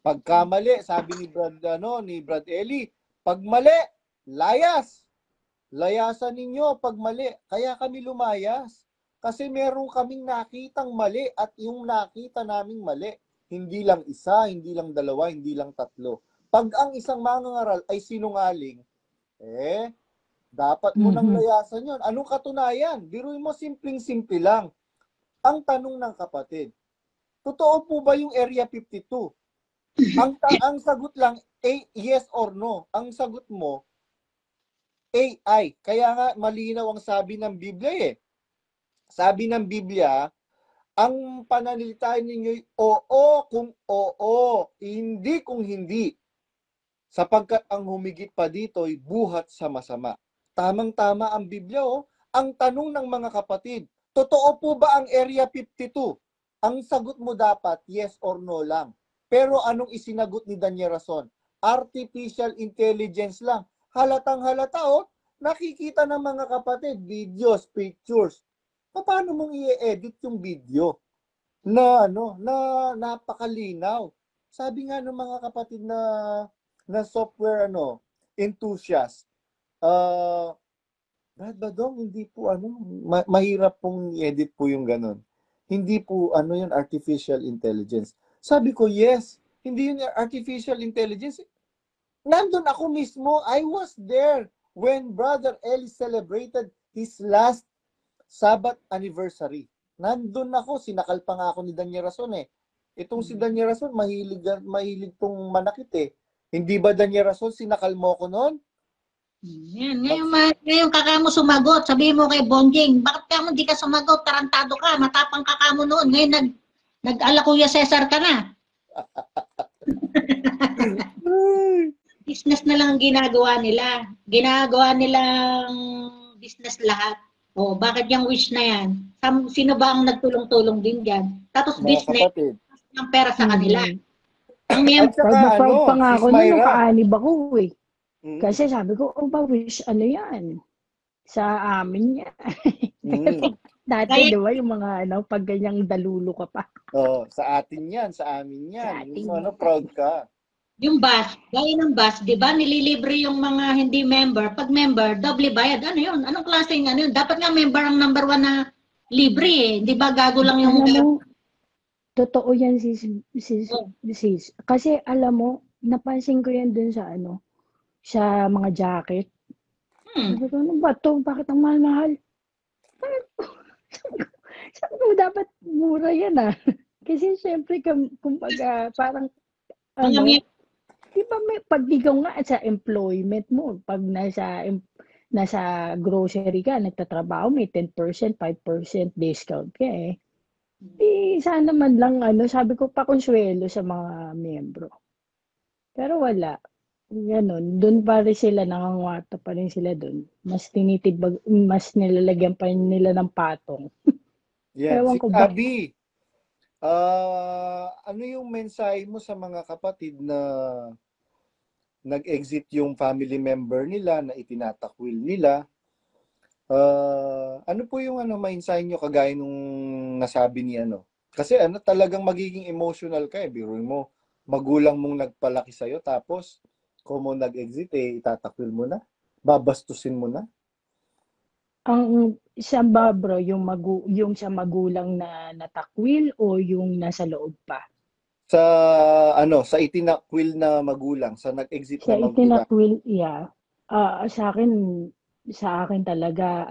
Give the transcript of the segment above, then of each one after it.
Pagkamali, sabi ni Brad Eli, pag mali, layas. Layasan ninyo pag mali. Kaya kami lumayas. Kasi meron kaming nakitang mali at yung nakita naming mali, hindi lang isa, hindi lang dalawa, hindi lang tatlo. Pag ang isang mangangaral ay sinungaling, dapat mo nang layasan yun. Anong katunayan? Biruin mo, simpleng-simple lang. Ang tanong ng kapatid, totoo po ba yung Area 52? Ang sagot lang, yes or no. Ang sagot mo, AI. Kaya nga malinaw ang sabi ng Biblia eh. Sabi ng Biblia, ang pananalitain ninyo oo kung oo, hindi kung hindi. Sapagkat ang humigit pa dito ay buhat sa masama. Tamang-tama ang Biblia oh. Ang tanong ng mga kapatid, totoo po ba ang Area 52? Ang sagot mo dapat yes or no lang. Pero anong isinagot ni Daniel Rason? Artificial intelligence lang. Halatang halata oh. Nakikita ng mga kapatid, videos, pictures. Paano mong i-edit yung video? Na napakalinaw. Sabi nga ng mga kapatid na software enthusiast. Brad Badong, hindi po mahirap pong i-edit po yung ganun. Hindi po yun artificial intelligence. Sabi ko, yes, hindi yun artificial intelligence. Nandun ako mismo, I was there when Brother Eli celebrated his last Sabbath anniversary. Nandun ako, sinakal pa nga ako ni Daniel Rason eh. Itong si Daniel Rason, mahilig tong manakit eh. Hindi ba Daniel Rason, sinakal mo ko noon? Yan. Ngayon kakamo sumagot. Sabihin mo kay Bonjing, bakit ka mo di ka sumagot? Tarantado ka, matapang kakamo noon. Ngayon nag-ala Kuya Cesar ka na. Business na lang ang ginagawa nila. Ginagawa nilang business lahat. O, bakit yung wish na yan? Sino ba ang nagtulong-tulong din dyan? Tapos Mga business, kapatid. ng pera sa kanila. Ang proud pa nga ako nung nakaanib ako eh. Kasi sabi ko, ba wish, yan? Sa amin yan. Dati, di ba, yung mga, pag ganyang dalulo ka pa. Sa atin yan, sa amin yan. Proud ka. Yung bus, gaya ng bus, di ba, nililibre yung mga hindi member. Pag member, doble bayad. Ano yun? Anong klaseng yun? Dapat nga member ang number 1 na libre eh. Di ba, gago lang yung... Alam mo, totoo yan, sis. Kasi, alam mo, napansin ko yan dun sa sa mga jacket. Sabi ko, ano ba ito? Bakit ang mahal? Sabi ko, dapat mura yan ah. Kasi syempre, kumbaga, parang, di ba may pag-ikaw nga sa employment mo, pag nasa grocery ka, nagtatrabaho, may 10%, 5% discount ka eh. Sana man lang, sabi ko, pakonsuelo sa mga miyembro. Pero wala. Ganon, doon pa rin sila, nangangwata pa rin sila doon. Mas tinitibag, mas nilalagyan pa nila ng patong. Yeah. Si Abby, ano yung mensahe mo sa mga kapatid na nag-exit yung family member nila, na itinatakwil nila? Ano po yung mensahe nyo kagaya nung nasabi ni Kasi talagang magiging emotional ka eh. Biruin mo, magulang mong nagpalaki sa'yo, tapos kung mo nag-exit itatakwil mo na? Babastusin mo na? Ang siya ba bro, yung sa magulang na natakwil o yung nasa loob pa? Sa itinakwil na magulang, sa nag-exit na magulang. Sa itinakwil, yeah. Sa akin talaga,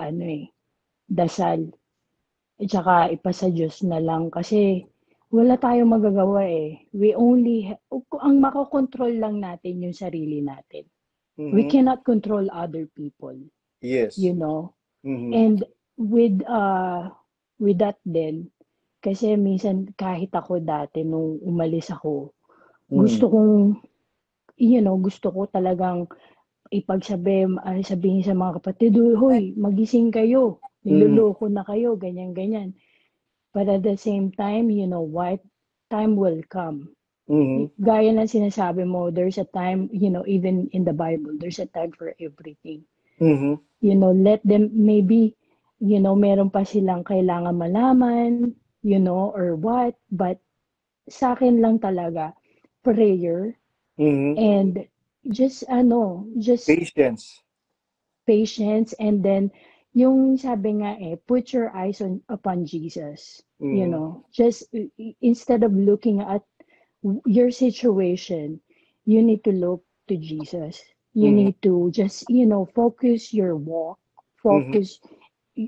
dasal. At saka ipasa Diyos na lang kasi wala tayong magagawa eh. Ang makokontrol lang natin yung sarili natin. We cannot control other people. Yes. You know? And with that then, kasi minsan kahit ako dati nung umalis ako, gusto ko talagang sabihin sa mga kapatid, hoy, magising kayo, niloloko na kayo, ganyan. But at the same time, you know what? Time will come. Gaya ng sinasabi mo, there's a time, even in the Bible, there's a time for everything. Let them, maybe, meron pa silang kailangan malaman, or what, but sa akin lang talaga, prayer Mhm. and just Patience. patience, and then yung sabi nga put your eyes upon Jesus. You Mhm. know, just instead of looking at your situation, you need to look to Jesus. You Mhm. need to just, focus your walk, Mhm. focus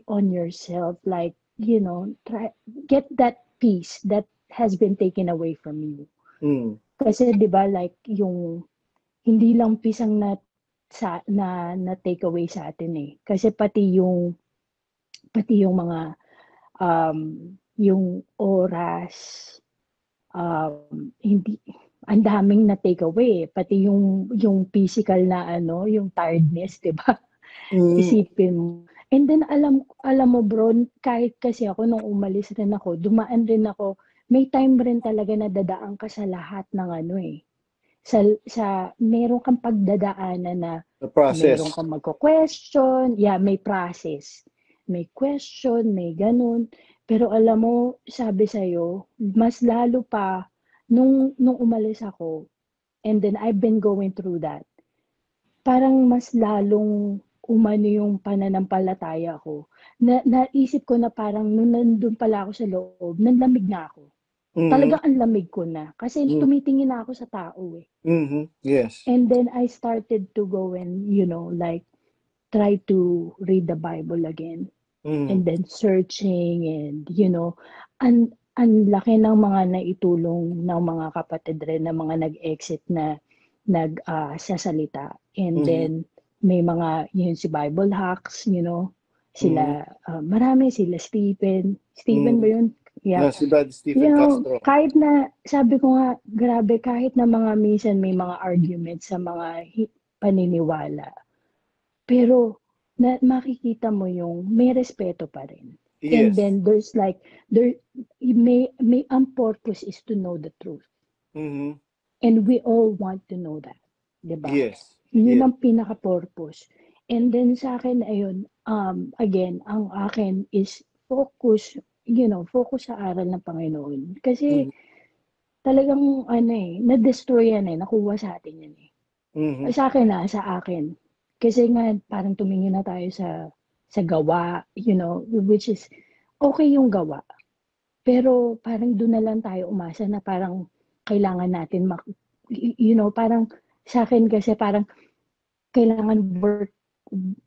on yourself, like, try get that peace that has been taken away from you. Mhm. Kasi 'di ba, like yung hindi lang peace ang na take away sa atin Kasi pati yung mga um yung oras, hindi ang daming na take away, pati yung physical na yung tiredness, 'di ba? Mhm. Isipin mo. And then alam mo bro, kahit kasi ako nung umalis rin ako, dumaan rin ako, may time rin talaga na dadaan ka sa lahat ng sa meron kang pagdadaanan na The meron process. kang magko-question, may process. May question, may ganun. Pero alam mo, sabi sa'yo, mas lalo pa, nung umalis ako, and then I've been going through that, parang mas lalong umano yung pananampalataya ko. Naisip ko na parang nung nandun pala ako sa loob, nanlamig na ako. Mhm. Talagang ang lamig ko na. Kasi Mhm. tumitingin na ako sa tao Mhm. Yes. And then I started to go and, like, try to read the Bible again. Mhm. And then searching and, ang laki ng mga naitulong ng mga kapatid rin na mga nag-exit na sasalita. And Mhm. then may mga, yun si Bible Hacks, Mhm. sila, marami sila, Stephen. Stephen ba Mhm. yun? Yeah. Na si Brad Stephen Castro. Kahit na, sabi ko nga, grabe, kahit na mga minsan may mga arguments sa mga paniniwala, pero makikita mo yung may respeto pa rin. And Yes. then there's like, there, may ang purpose is to know the truth. Mhm. And we all want to know that. 'Di ba? Yes. Yun Yes. ang pinaka-purpose. And then sa akin, ayun, again, ang akin is focus, focus sa aral ng Panginoon. Kasi Mhm. talagang, na-destroy yan nakuha sa atin yan Mhm. Sa akin sa akin. Kasi nga, parang tumingin na tayo sa gawa, which is, okay yung gawa. Pero parang doon na lang tayo umasa na parang kailangan natin parang sa akin kasi parang kailangan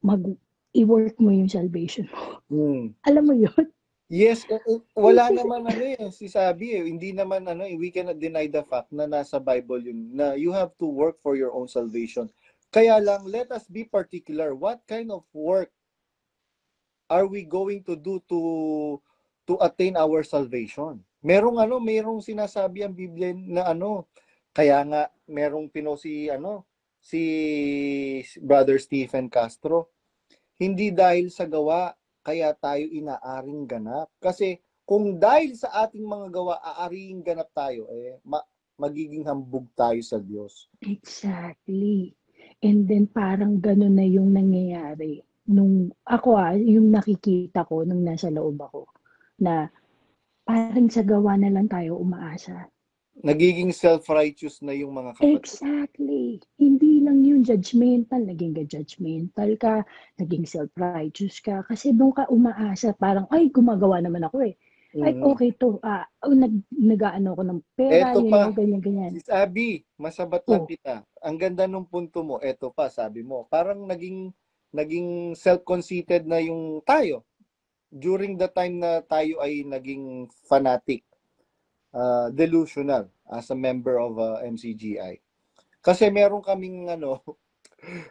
mag i-work mo yung salvation mo. Mhm. Alam mo yun? Yes, wala Kasi, naman si Sabi hindi naman we cannot deny the fact na nasa Bible yun na you have to work for your own salvation. Kaya lang, let us be particular. What kind of work are we going to do to attain our salvation? Merong sinasabi ang Biblia na kaya nga merong si Brother Stephen Castro. Hindi dahil sa gawa kaya tayo inaaring ganap. Kasi kung dahil sa ating mga gawa aaring ganap tayo, magiging hambog tayo sa Diyos. exactly. And then parang gano'n na yung nangyayari. Nung ako yung nakikita ko nung nasa loob ako, na parang sa gawa na lang tayo umaasa. Nagiging self-righteous na yung mga kapatid. Exactly. Hindi lang yung judgmental, naging judgmental ka, naging self-righteous ka, kasi doon ka umaasa, parang, ay, gumagawa naman ako Ay, Mhm. okay to. Nag-aano ko ng pera, Eto pa, ganyan, ganyan. si Abby, masabat lang Oh, kita. Ang ganda nung punto mo, eto pa, sabi mo, parang naging self-conceited na yung tayo. During the time na tayo ay naging fanatic, delusional as a member of MCGI. Kasi meron kaming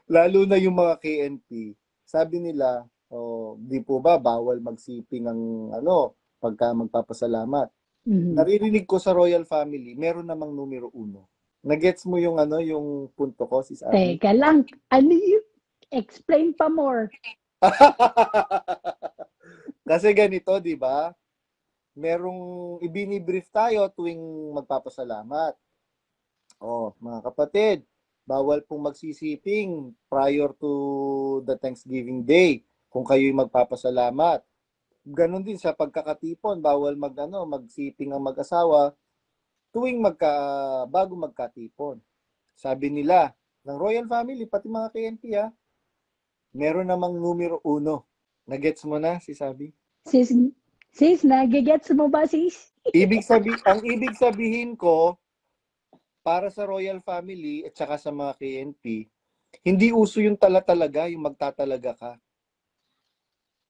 lalo na yung mga KNP, sabi nila, di po ba bawal magsiping ang pagka magpapasalamat. mhm. Naririnig ko sa royal family, meron namang numero 1. Nagets mo yung yung punto ko, sis Abby? Teka lang, ano yung, explain pa more. Kasi ganito, di ba? Merong ibinibrief tayo tuwing magpapasalamat. Mga kapatid, bawal pong magsisiping prior to the Thanksgiving Day kung kayo'y magpapasalamat. Ganon din sa pagkakatipon, bawal magsiping ang mag-asawa bago magkatipon. Sabi nila, ng royal family, pati mga KNP meron namang numero 1. Nagets mo na, si Sabi? Sis, nagigets mo ba, sis? Ang ibig sabihin ko, para sa royal family at saka sa mga KNP, hindi uso yung tala-talaga, yung magtatalaga ka.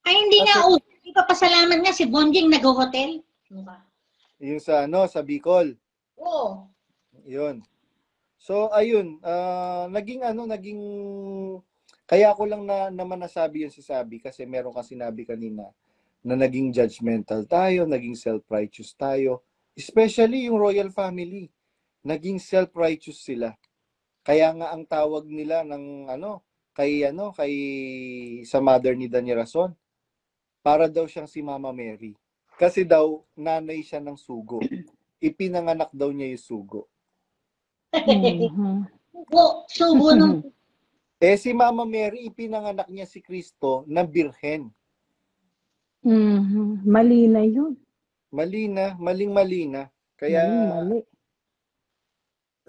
Ay, hindi nga uso. Hindi pa pasalamat nga si Bonjing nag-hotel. Yung sa Bicol. Oo. Yun. So, ayun, kaya ko lang naman nasabi yun si Sabi kasi meron kang sinabi kanina na naging judgmental tayo, naging self-righteous tayo. Especially yung royal family. Naging self-righteous sila. Kaya nga ang tawag nila ng kay sa mother ni Daniel Rason, para daw siyang si Mama Mary. Kasi daw nanay siya ng sugo. Ipinanganak daw niya yung sugo. Sugo nung Si Mama Mary, ipinanganak niya si Kristo na birhen. Mali na yun. Mali na. Kaya, Mali.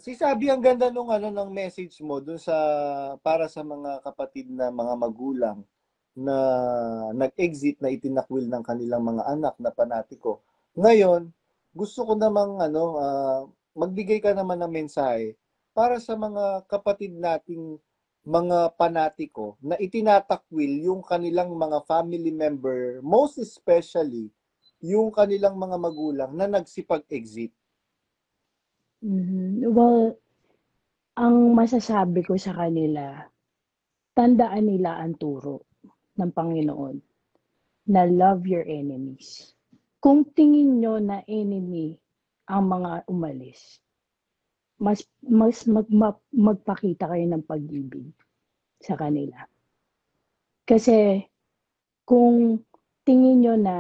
si Sabi, ang ganda ng message mo dun para sa mga kapatid na mga magulang na nag-exit na itinakwil ng kanilang mga anak na panatiko. Ngayon, gusto ko namang magbigay ka naman ng mensahe para sa mga kapatid nating mga panatiko na itinatakwil yung kanilang mga family member, most especially yung kanilang mga magulang na nagsipag-exit. Well, ang masasabi ko sa kanila, tandaan nila ang turo ng Panginoon na love your enemies. Kung tingin nyo na enemy ang mga umalis, mas magpakita kayo ng pag-ibig sa kanila. Kasi kung tingin nyo na,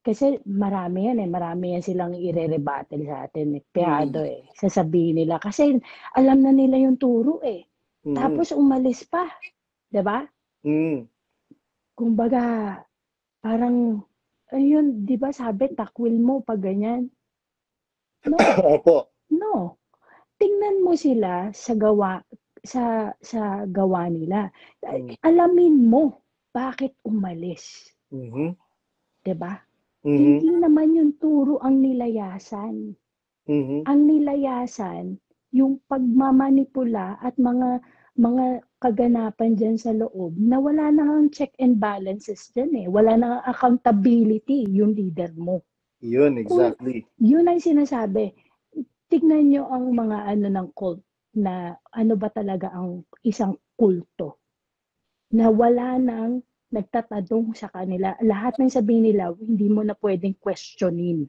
kasi marami yan silang ire-rebuttal sa atin, piyado sasabihin nila, kasi alam na nila yung turo tapos umalis pa, 'di ba? Kumbaga, parang, ayun, 'di ba sabi, takwil mo pag ganyan. No. Opo. No. Tingnan mo sila sa gawa nila. Alamin mo bakit umalis. 'Di ba? Hindi naman yung turo ang nilayasan. Ang nilayasan, yung pagmamanipula at mga kaganapan dyan sa loob na wala na ang check and balances dyan Wala na ang accountability yung leader mo. Yun, exactly. Yun ang sinasabi. Tignan nyo ang mga ng cult na ano ba talaga ang isang kulto. Na wala nang nagtatanong sa kanila. Lahat ng sabihin nila, hindi mo na pwedeng questionin.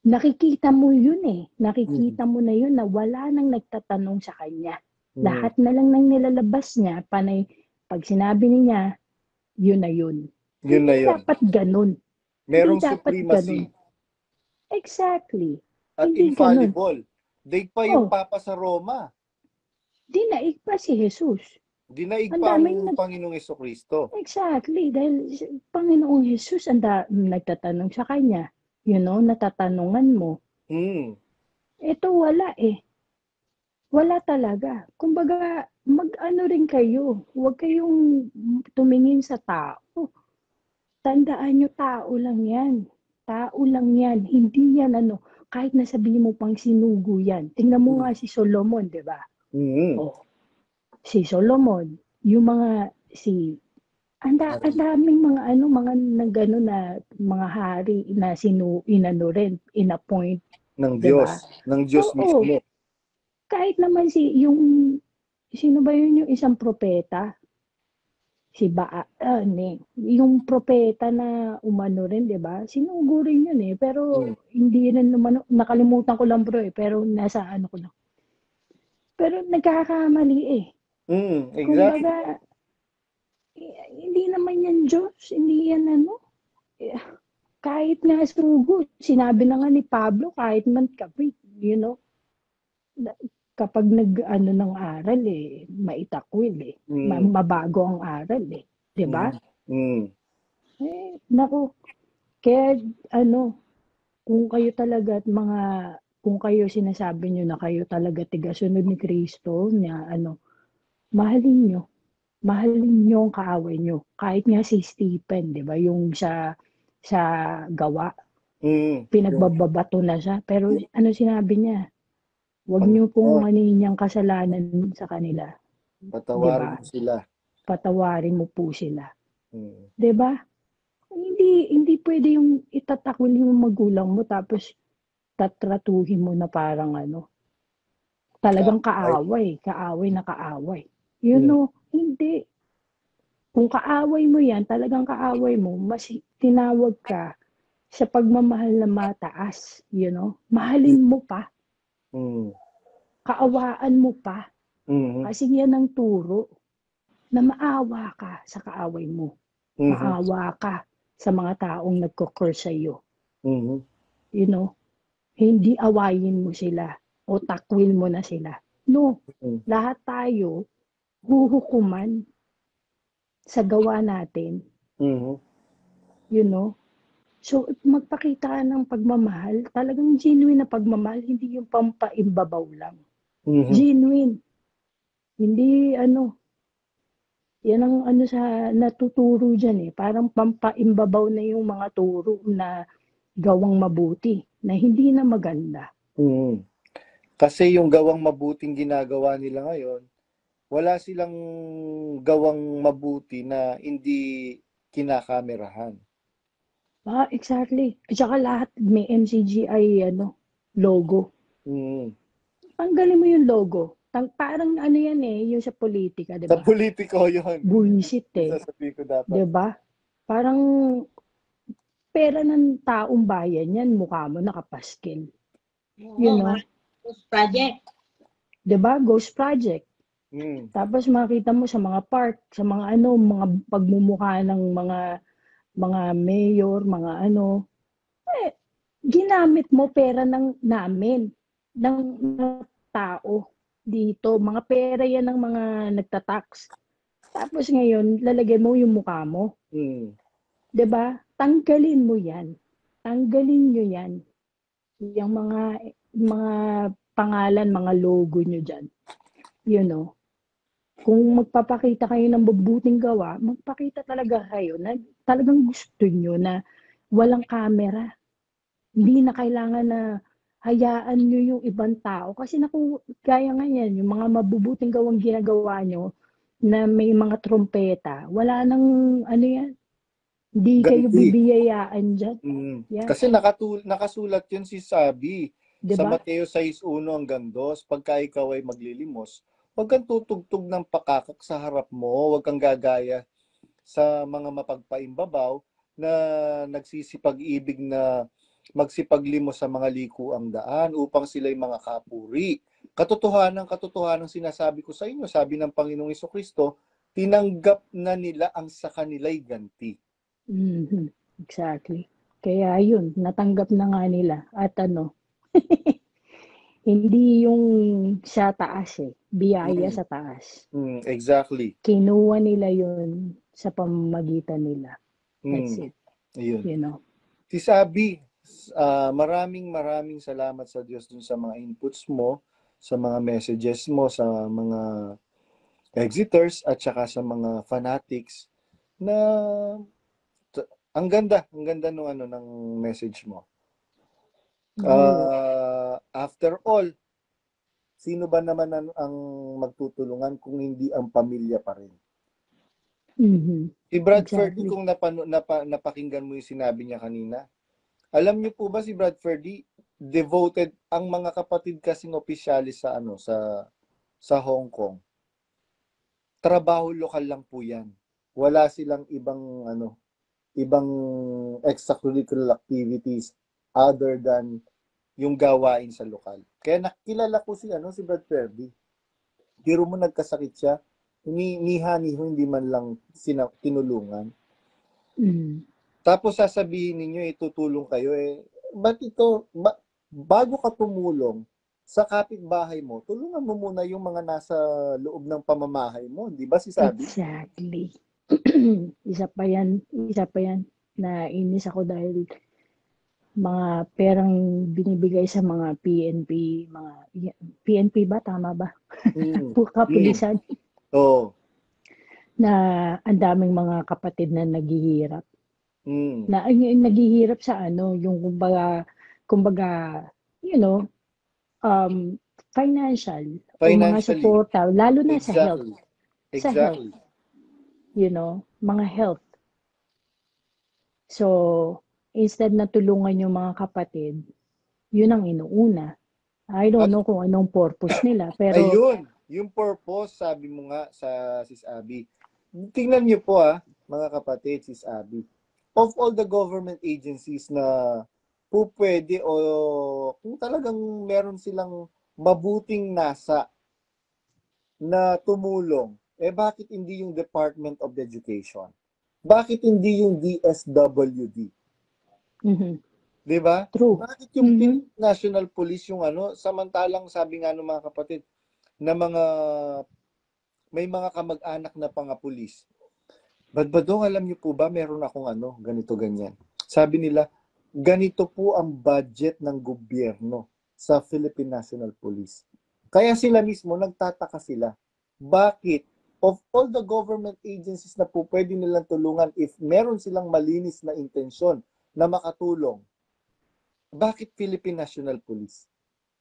Nakikita mo yun Nakikita mo na yun na wala nang nagtatanong sa kanya. Lahat na lang nang nilalabas niya, panay, pag sinabi niya, yun na yun. Yun na yun. Dapat ganun. Merong dapat supremacy. Ganun. Exactly. At hindi infallible. Ganun. Daig pa yung Papa sa Roma. Dinaig pa si Jesus. Dinaig pa ang Panginoong Jesucristo. Exactly. Dahil Panginoong Jesus ang nagtatanong sa kanya. Natatanungan mo. Ito wala Wala talaga. Kumbaga, mag-ano rin kayo. Huwag kayong tumingin sa tao. Tandaan nyo, tao lang yan. Tao lang yan. Hindi yan kahit nasabihin mo pang sinugo yan. Tingnan mo nga si Solomon, di ba? Si Solomon, yung mga ang daming mga mga nagano na mga hari na inappoint ng Diyos, ng Diyos mismo. Kahit naman sino ba yun yung isang propeta? Si yung propeta na umano rin, 'di ba? Sinugo rin yun pero hindi rin naman, nakalimutan ko lang bro pero nasa ko lang. Pero nagkakamali Exactly. Kumbaga, hindi naman yan Diyos, hindi yan kahit nga sugo, sinabi na nga ni Pablo, kahit man kapit, kapag ng aral maitakwil mabago ang aral di ba? Naku, kaya kung kayo talaga at kung kayo sinasabi niyo na kayo talaga tigasunod ni Kristo na mahalin niyo. Mahalin niyo ang kaaway niyo. Kahit nga si Stephen, 'di ba, yung sa gawa, Yung pinagbababato na siya. Pero ano sinabi niya? Huwag niyo pong Panginoon, yung kasalanan sa kanila, 'di patawarin ba? mo sila. Patawarin mo po sila. Mm. 'Di ba? Hindi pwede yung itatakwil yung magulang mo tapos tatratuhin mo na parang talagang Kaaway. kaaway na kaaway. You Mm. know, hindi. Kung kaaway mo yan, talagang kaaway mo, mas tinawag ka sa pagmamahal na mataas, mahalin mo pa, Mm. kaawaan mo pa, Mm. kasi yan ang turo na maawa ka sa kaaway mo, Mm. maawa ka sa mga taong nagko-curse sa iyo, Mm. you know, hindi awayin mo sila o takwil mo na sila. No, Mm. lahat tayo huhukuman sa gawa natin, Mm. you know. So, magpakita ka ng pagmamahal, talagang genuine na pagmamahal, hindi yung pampaimbabaw lang. Mm. Genuine. Hindi yan ang sa natuturo dyan eh. Parang pampaimbabaw na yung mga turo na gawang mabuti, na hindi na maganda. Mm. Kasi yung gawang mabuting ginagawa nila ngayon, wala silang gawang mabuti na hindi kinakamerahan. Exactly. At saka lahat may MCGI logo. Mm. Tanggalin mo yung logo. Parang yan eh, yung sa politika, di Sa ba? politiko yun. Buisit eh. Sasabihin ko dapat. Di ba? Parang pera ng taong bayan yan, mukha mo nakapaskil. You Oo, know? project. 'Di ba? Ghost project. Mm. Tapos makita mo sa mga park, sa mga mga pagmumukha ng mga mayor, mga ginamit mo pera namin, ng tao dito. Mga pera yan ng mga nagtatax. Tapos ngayon, lalagay mo yung mukha mo. Mm. 'Di ba? Tanggalin mo yan. Tanggalin nyo yan. Yung mga pangalan, mga logo nyo dyan. You know? Kung magpapakita kayo ng mabuting gawa, magpakita talaga kayo na talagang gusto nyo na walang camera. Hindi na kailangan na hayaan nyo yung ibang tao. Kasi kaya nga yan, yung mga mabubuting gawang ginagawa nyo na may mga trompeta, wala nang yan. Hindi kayo Ganti. bibiyayaan dyan. Mm. Yeah. Kasi nakasulat yun si Sabi sa Diba? Mateo 6:1-2, pagka ikaw ay maglilimos, huwag kang tutugtog ng pakakak sa harap mo, huwag kang gagaya sa mga mapagpaimbabaw na nagsisipag-ibig na magsipaglimos sa mga likuang daan upang sila'y mga kapuri. Katotohanan sinasabi ko sa inyo, sabi ng Panginoong Jesucristo, tinanggap na nila ang sa kanila'y ganti. Mm-hmm. Exactly. Kaya yun, natanggap na nga nila. At hindi yung sa taas eh. Biyaya sa taas. Exactly. Kinuha nila yun sa pamamagitan nila. That's it. Ayun. You know. Si Sabi, maraming salamat sa Diyos dun sa mga inputs mo, sa mga messages mo, sa mga exiters, at saka sa mga fanatics na ang ganda ng message mo. After all, sino ba naman ang magtutulungan kung hindi ang pamilya pa rin? Mm-hmm. Si Brad Ferdy, kung napakinggan mo yung sinabi niya kanina, alam niyo po ba si Brad Ferdy, devoted ang mga kapatid kasing opisyalis sa Hong Kong. Trabaho lokal lang po 'yan. Wala silang ibang extracurricular activities other than yung gawain sa lokal. Kaya nakilala ko si Brad Ferdy. Biro mo nagkasakit siya, hindi man lang tinulungan. Tapos sasabihin ninyo itutulong kayo bago ka tumulong sa kapitbahay mo, tulungan mo muna yung mga nasa loob ng pamamahay mo, di ba si Sabi? mga perang binibigay sa mga PNP, mga PNP ba? Tama ba? Mm. Kapulisan Oo. na ang daming mga kapatid na naghihirap. Mm. Na yung naghihirap sa ano, yung kumbaga, you know, financial o mga Financially. suporta, lalo na sa health. Exactly. Sa health, Exactly. you know, mga health. So, instead na tulungan yung mga kapatid, yun ang inuuna. I don't At know kung anong purpose nila, pero ayun, yung purpose, sabi mo nga sa Sis Abby. Tingnan niyo po mga kapatid, Sis Abby. Of all the government agencies na po pwede o kung talagang meron silang mabuting nasa na tumulong, bakit hindi yung Department of Education? Bakit hindi yung DSWD? mhm, 'Di ba? true. Bakit yung Mhm. National Police yung samantalang sabi nga ng mga kapatid na may mga kamag-anak na pulis. Badbadong, alam niyo po ba, meron akong ganito ganyan. Sabi nila, ganito po ang budget ng gobyerno sa Philippine National Police. Kaya sila mismo, nagtataka sila. Bakit? Of all the government agencies na po pwede nilang tulungan if meron silang malinis na intensyon na makatulong, bakit Philippine National Police?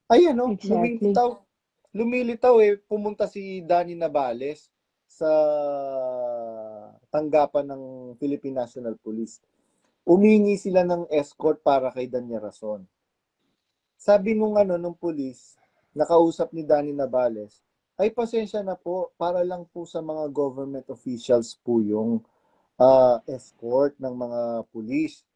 Ayan Exactly. lumilitaw pumunta si Danny Navales sa tanggapan ng Philippine National Police. Umingi sila ng escort para kay Danya Rason. Sabi nung pulis, nakausap ni Danny Navales, ay pasensya na po, para lang po sa mga government officials po yung escort ng mga pulis.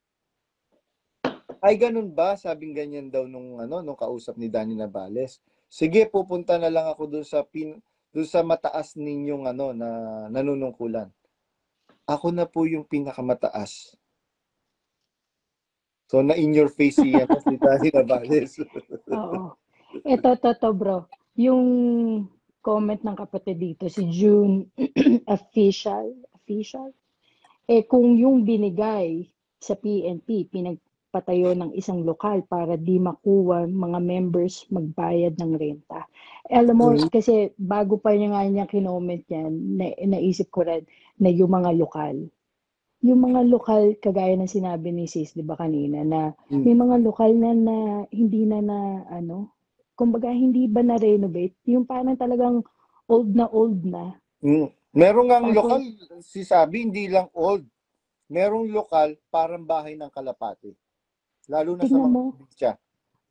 Ay ganun ba? Sabing ganyan daw nung kausap ni Danny Navales. Sige, pupunta na lang ako dun sa mataas ninyong na nanunungkulan. Ako na po yung pinakamataas. So na in your face si Danny Navales. Oo. Ito, bro. Yung comment ng kapatid dito, si June official, kung yung binigay sa PNP, pinagpatayo ng isang lokal para di makuha mga members magbayad ng renta. Alam mo, kasi bago pa niya kinoment yan, naisip ko rin na yung mga lokal, kagaya ng sinabi ni Sis, di ba kanina, na may mga lokal na hindi na kumbaga hindi ba na-renovate, yung parang talagang old na. Merong ngang Tapos, lokal, si Sabi, hindi lang old. Merong lokal, parang bahay ng kalapate. Lalo na sa tingnan mga mo, probinsya.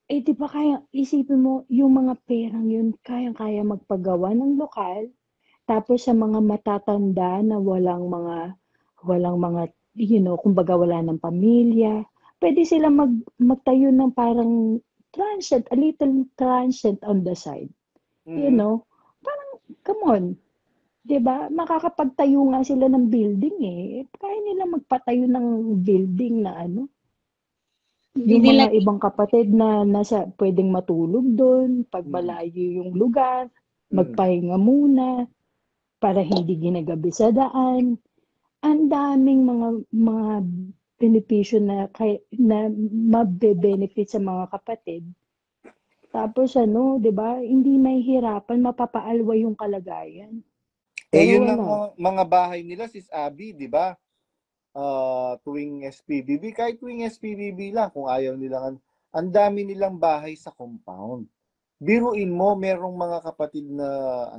di ba isipin mo, yung mga perang yun, kayang-kaya magpagawa ng lokal, tapos sa mga matatanda na walang mga, kumbaga wala ng pamilya, pwede sila magtayo ng parang transient, a little transient on the side. Parang, come on, 'di ba? Makakapagtayo nga sila ng building Kaya nila magpatayo ng building na Hindi yung nila mga ibang kapatid na pwedeng matulog doon, pag Mm. malayo yung lugar, Mm. magpahinga muna para hindi ginagabi sa daan. Ang daming mga benepisyo na mabe-benefit sa mga kapatid. Tapos 'di ba? Hindi mahihirapan, mapapaalwa yung kalagayan. Pero Yun ang wala. mga bahay nila, Sis Abby, di ba? Tuwing SPBB, kahit tuwing SPBB lang, kung ayaw nilang, ang dami nilang bahay sa compound. Biruin mo, merong mga kapatid na,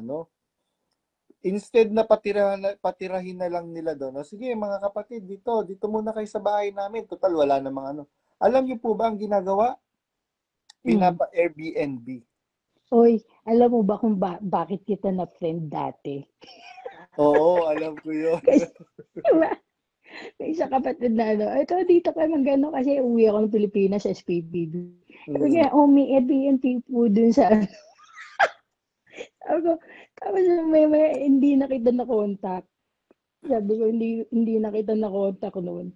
instead na patirahin na lang nila doon, sige mga kapatid, dito muna kayo sa bahay namin, total wala namang Alam niyo po ba ang ginagawa? Pinapa-Airbnb. Oy, alam mo ba kung bakit kita na friend dati? Oo, alam ko yun. Kasi, diba, may isang kapatid na ito dito ka mag kasi uwi ako ng Pilipinas sa SPBB. Sabi nga, may Airbnb po dun sa Sabi ko, tapos may hindi na kita na contact. Sabi ko, hindi na kita na contact noon.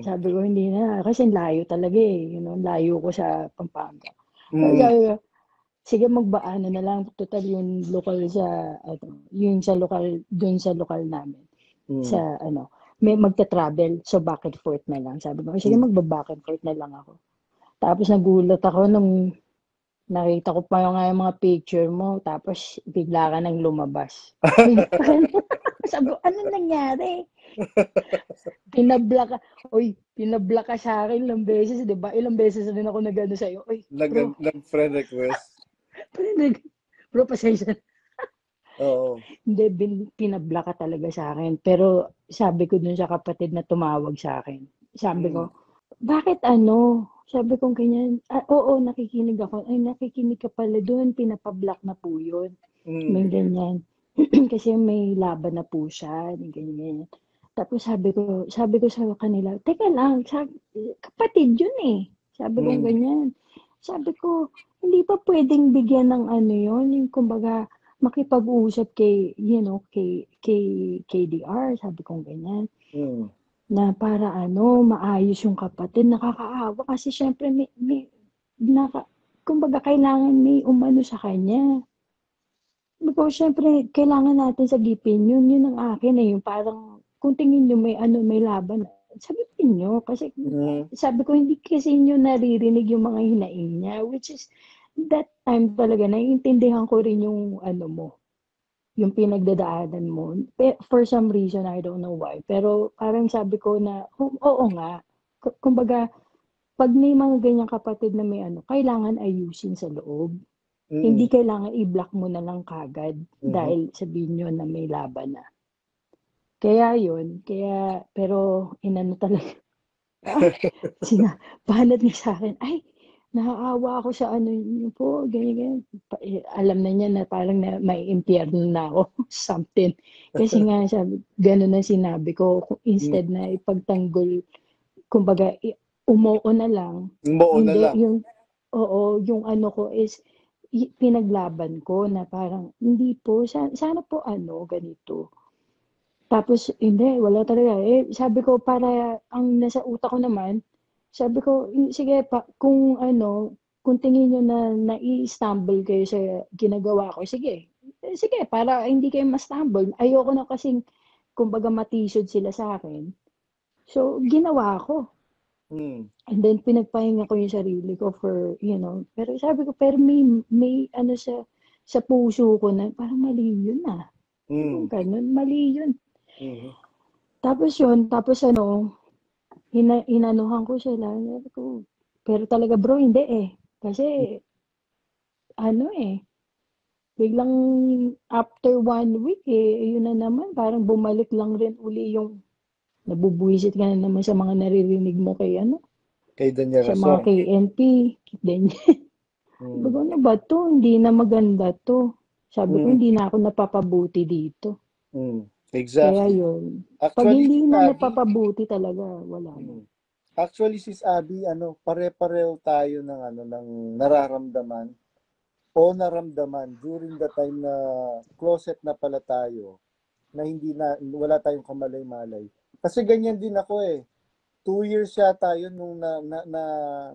Sabi ko, hindi na. Kasi layo talaga layo ko sa Pampanga. Sabi ko, sige magbaano na lang. Total yung lokal sa, yung sa lokal, dun sa lokal namin. Sa may magta-travel. So, back and forth na lang. Sabi ko, sige, magba-back and forth na lang ako. Tapos nagulat ako nung nakita ko pa yung mga picture mo. Tapos bigla ka nang lumabas. Sabi ko, ano nangyari? Pinablock ka. Uy, pinablock ka sa akin ilang beses, di ba? Ilang beses na rin ako nag-ano sa'yo. Uy, bro. Nag-friend request. Bro, pasensya. Oo. Hindi, pinablock ka talaga sa akin. Pero sabi ko dun sa kapatid na tumawag sa akin. Sabi ko, bakit ano? Sabi ko ganyan. Oo, nakikinig ako. Ay, nakikinig ka pala dun. Pinapablock na po yun. May ganyan. Kasi may laban na po siya. Ganyan. Tapos sabi ko sa kanila, teka lang, kapatid yun eh. Sabi ko ganyan. Sabi ko, hindi pa pwedeng bigyan ng ano yun, yung kumbaga, makipag-usap kay KDR, sabi ko ganyan. Na para maayos yung kapatid, nakakaawa kasi syempre kumbaga kailangan may umano sa kanya. Because syempre, kailangan natin sagipin yun ang akin eh, yung parang kung tingin nyo may laban, sabihin nyo. Kasi sabi ko, hindi kasi nyo naririnig yung mga hinaing niya, which is, that time talaga, naiintindihan ko rin yung yung pinagdadaanan mo. For some reason, I don't know why. Pero parang sabi ko na, oo nga. Kumbaga, pag may mga ganyang kapatid na may kailangan ayusin sa loob. Hindi kailangan i-block mo na lang kagad dahil sabihin nyo na may laban na. Kaya yun, pero inano talaga. Bahanat niya sa akin, ay, nakaawa ako sa niyo po, ganyan. Alam na niya na parang may impyerno na ako, something. Kasi nga, gano'n na sinabi ko, instead na ipagtanggol, kumbaga, umuo na lang. Yung ano ko is, pinaglaban ko na parang, hindi po, sana po ganito. Tapos, hindi, wala talaga. Sabi ko, para ang nasa utak ko naman, sabi ko, sige, kung tingin nyo na nai-stumble kayo sa ginagawa ko, sige. Sige, para hindi kayo ma-stumble. Ayoko na kasing, kumbaga, matisod sila sa akin. So, ginawa ko. And then, pinagpahinga ko yung sarili ko for, pero sabi ko, pero may sa puso ko na, parang mali yun ah. Ganun, mali yun. Tapos inanuhan ko sila. Pero talaga bro, hindi eh. Kasi, biglang after 1 week yun na naman, parang bumalik lang rin uli yung nabubuwisit ka na naman sa mga naririnig mo kay Daniel sa mga KNP. Sabi ko, ano ba to? Hindi na maganda to. Sabi ko, hindi na ako napapabuti dito. Exactly. Kaya yun. Pag Actually, hindi na napapabuti talaga, wala na. Actually, sis Abby, pare-pareho tayo ng nararamdaman o naramdaman during the time na closet na pala tayo, na wala tayong kamalay-malay. Kasi ganyan din ako eh. 2 years yata yun nung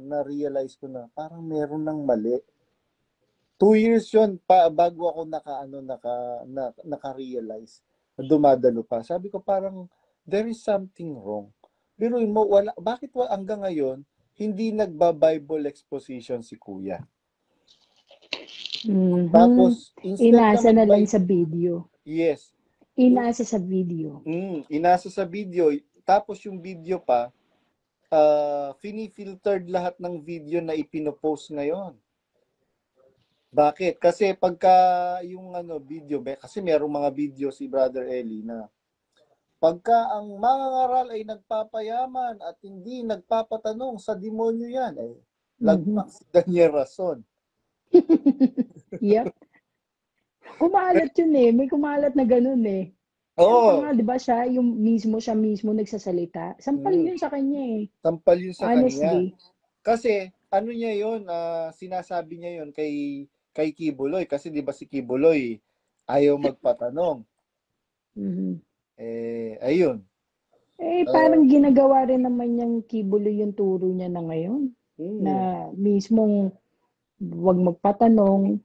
na-realize ko na parang meron ng mali. 2 years yun bago ako naka-realize. Dumadalo pa. Sabi ko parang there is something wrong. Pero bakit hanggang ngayon hindi nagba-Bible exposition si Kuya? Tapos inasa na lang sa video. Yes. Inasa sa video. Inasa sa video. Tapos yung video pa, fini-filtered lahat ng video na ipinopost ngayon. Bakit? Kasi pagka yung video, kasi merong mga video si Brother Eli na pagka ang mangangaral ay nagpapayaman at hindi nagpapatanong sa demonyo yan, lagpas Daniel Rason. Yep. Kumalat yun eh. May kumalat na ganun eh. Oo. Di ba siya mismo nagsasalita? Sampal yun sa kanya eh. Sampal yun sa honestly. Kanya. Kasi niya yun, sinasabi niya yun kay Kibuloy. Kasi di ba si Kibuloy ayaw magpatanong. Ayun. Parang ginagawa rin naman niyang Kibuloy yung turo niya na ngayon. Na mismong wag magpatanong,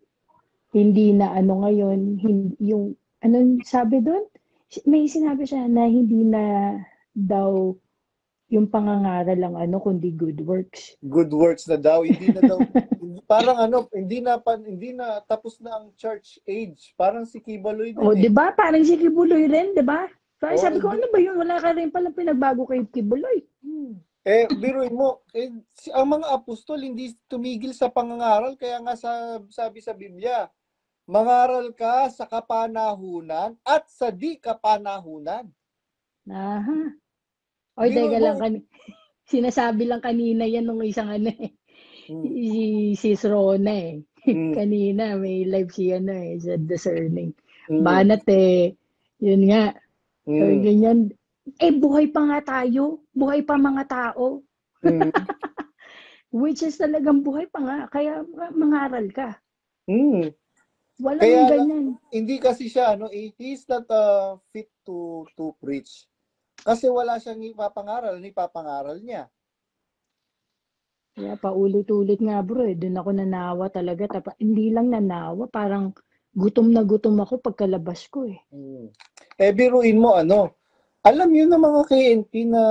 hindi na ngayon, yung, anong sabi doon? May sinabi siya na hindi na daw yung pangangaral lang kundi good works. Good works na daw, hindi na daw, parang hindi na tapos na ang church age. Parang si Kibaloy O, din di ba? Parang si Kibuloy rin, di ba? Kaya Oh, sabi ko, ano ba yun? Wala ka rin palang pinagbago kay Kibuloy. biruin mo, ang mga apostol hindi tumigil sa pangangaral, kaya nga sabi sa Biblia, mangaral ka sa kapanahunan at sa di kapanahunan. Aha. Oy, Biruin teka mo, lang. Sinasabi lang kanina yan nung isang Hmm. si Sis Rona Hmm. Kanina may live siya sa Discerning. Hmm. Banat yun nga. Ganyan. Buhay pa nga tayo. Buhay pa mga tao. Hmm. Which is talagang buhay pa nga. Kaya mangaral ka. Hmm. Walang Kaya ganyan. hindi kasi siya he's not fit to preach. Kasi wala siyang ipapangaral niya. Kaya paulit-ulit nga bro doon ako nanawa talaga. Hindi lang nanawa, parang gutom na gutom ako pagkalabas ko Biruin mo alam yun ng mga KNP na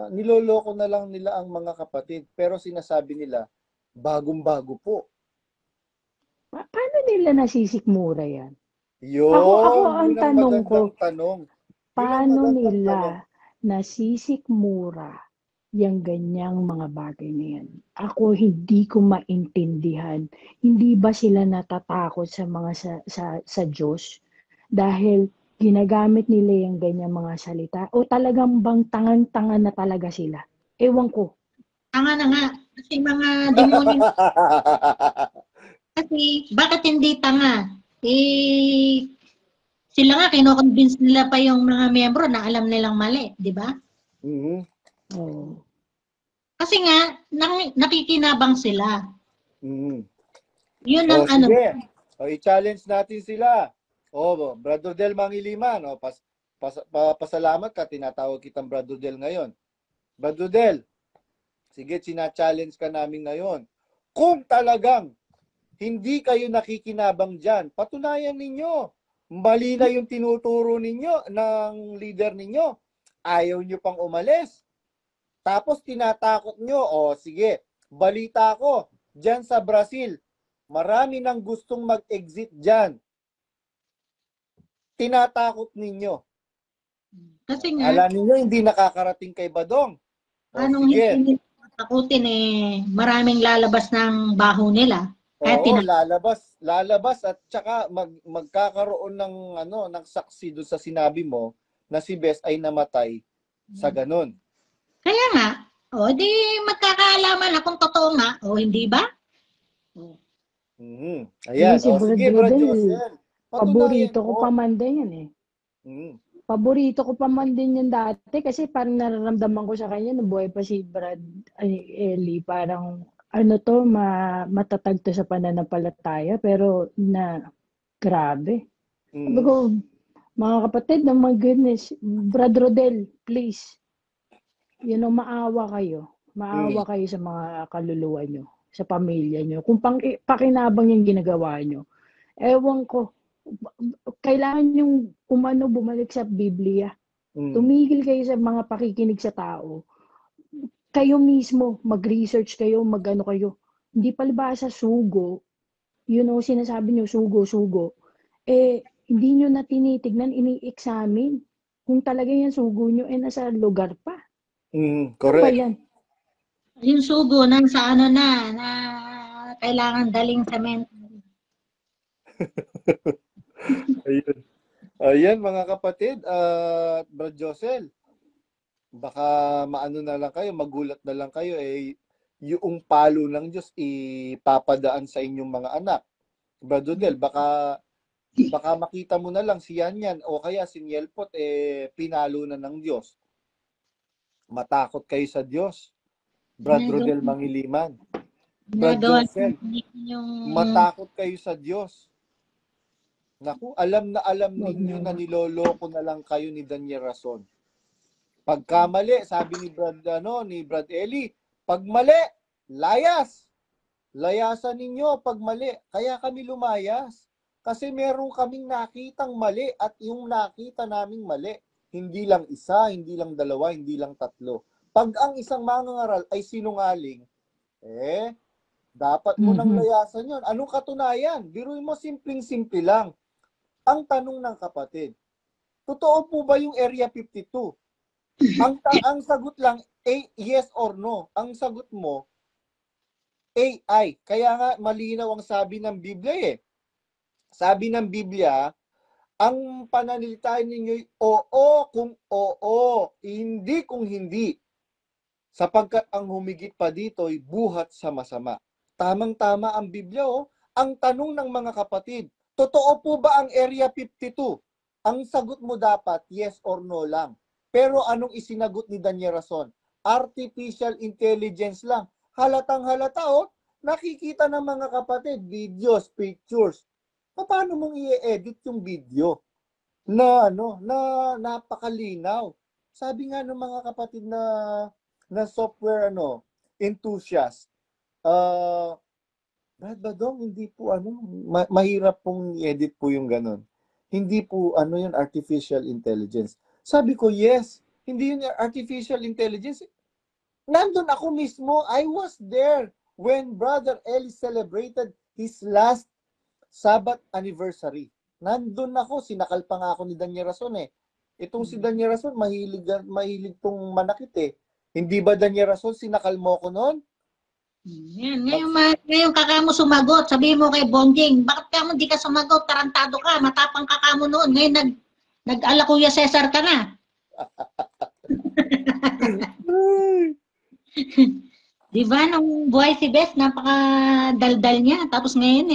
niloloko na lang nila ang mga kapatid, pero sinasabi nila bagong-bago po. Paano nila nasisikmura yan? Yun, Ako ang yun ang tanong ko, magandang tanong. paano nila nasisikmura yung ganyang mga bagay na yan? Ako hindi ko maintindihan. Hindi ba sila natatakot sa mga sa Diyos? Dahil ginagamit nila yung ganyang mga salita? O talagang bang tangan-tangan na talaga sila? Ewan ko. Tanga na nga. Kasi mga demonyo. Kasi, bakit hindi tanga? Sila nga, kinoconvince nila pa yung mga miyembro na alam nilang mali. Di ba? Mhm. Oh. Kasi nga, nakikinabang sila. Mhm. Yun ang Sige. I-challenge natin sila. Brother Del Mangiliman, pasalamat ka, tinatawag kitang Brother Del ngayon. Brother Del, sige, challenge ka namin ngayon. Kung talagang hindi kayo nakikinabang dyan, patunayan ninyo. Mali na yung tinuturo ninyo ng leader ninyo. Ayaw nyo pang umalis. Tapos tinatakot nyo, sige, balita ko, dyan sa Brazil, marami nang gustong mag-exit dyan. Tinatakot ninyo. Kasi nga, alam niyo hindi nakakarating kay Badong. anong sige. hindi takutin maraming lalabas ng baho nila. Lalabas at saka magkakaroon ng saksi doon sa sinabi mo na si Bes ay namatay sa ganun. Kaya nga, di magkakaalaman na kung totoo nga o hindi ba? Ayan, Si sige, Bro Josel. Paborito ko pa man din yan Paborito ko pa man din yan dati kasi parang nararamdaman ko sa kanya nung buhay pa si Eli, parang matatag to sa pananampalataya pero grabe. Sabi ko, mga kapatid, my goodness, Brad Rodel, please, maawa kayo. Maawa kayo sa mga kaluluwa nyo, sa pamilya nyo. Kung pakinabang yung ginagawa nyo. Ewan ko, kailangan yung bumalik sa Biblia. Tumigil kayo sa mga pakikinig sa tao. Kayo mismo, mag-research kayo, kayo. Hindi palibhasa sugo, sinasabi nyo sugo. Hindi nyo na tinitignan, ini-examine. Kung talaga yan sugo nyo, nasa lugar pa. Correct. Ano ba yan? Yung sugo sa na kailangan daling semento. Ayan mga kapatid, Brad Josel, baka maano na lang kayo, magulat na lang kayo, yung palo ng Diyos ipapadaan sa inyong mga anak. Brad Josel, baka makita mo na lang si Yan o kaya si Nielpot, pinalo na ng Diyos. Matakot kayo sa Diyos. Brad Rodel Mangiliman. Brad Josel, matakot kayo sa Diyos. Naku, alam ninyo na niloloko na lang kayo ni Daniel Rason. Pagkamali, sabi ni Brad Eli, pag mali, layas. Layasan ninyo pag mali. Kaya kami lumayas. Kasi meron kaming nakitang mali at yung nakita naming mali. hindi lang isa, hindi lang dalawa, hindi lang tatlo. Pag ang isang mangangaral ay sinungaling, dapat mo nang layasan yon. Anong katunayan? Biruin mo, simpleng-simple lang. Ang tanong ng kapatid, totoo po ba yung Area 52? Ang sagot lang, yes or no. Ang sagot mo, AI. Kaya nga malinaw ang sabi ng Biblia eh. Sabi ng Biblia, ang pananalitain ninyo'y oo kung oo, hindi kung hindi. Sapagkat ang humigit pa dito'y buhat sa masama. Tamang-tama ang Biblia oh. Ang tanong ng mga kapatid, totoo po ba ang Area 52? Ang sagot mo dapat, yes or no lang. Pero anong isinagot ni Daniel Rason? Artificial intelligence lang. Halatang halata oh, nakikita ng mga kapatid, videos, pictures. Paano mong i-edit yung video? Na napakalinaw. Sabi nga ng mga kapatid na software enthusiast, Brad Badong, hindi po mahirap pong i-edit po yung ganun. Hindi po yun artificial intelligence. Sabi ko, yes, hindi yun artificial intelligence. Nandun ako mismo, I was there when Brother Eli celebrated his last Sabbath anniversary. Nandun ako, sinakal pa nga ako ni Daniel Rason eh. Itong si Daniel Rason, mahilig tong manakit eh. Hindi ba Daniel Rason, sinakal mo ko noon? Yan. Ngayon kakamo sumagot. Sabihin mo kay Bonjing, bakit ka mo di ka sumagot? Tarantado ka, matapang kakamo noon. Ngayon nag-ala Kuya Cesar ka na. Di ba, nung buhay si Bes, napaka-daldal niya. Tapos ngayon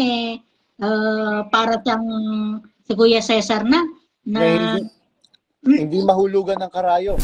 para siyang si Kuya Cesar na Hindi mahulugan ng karayo.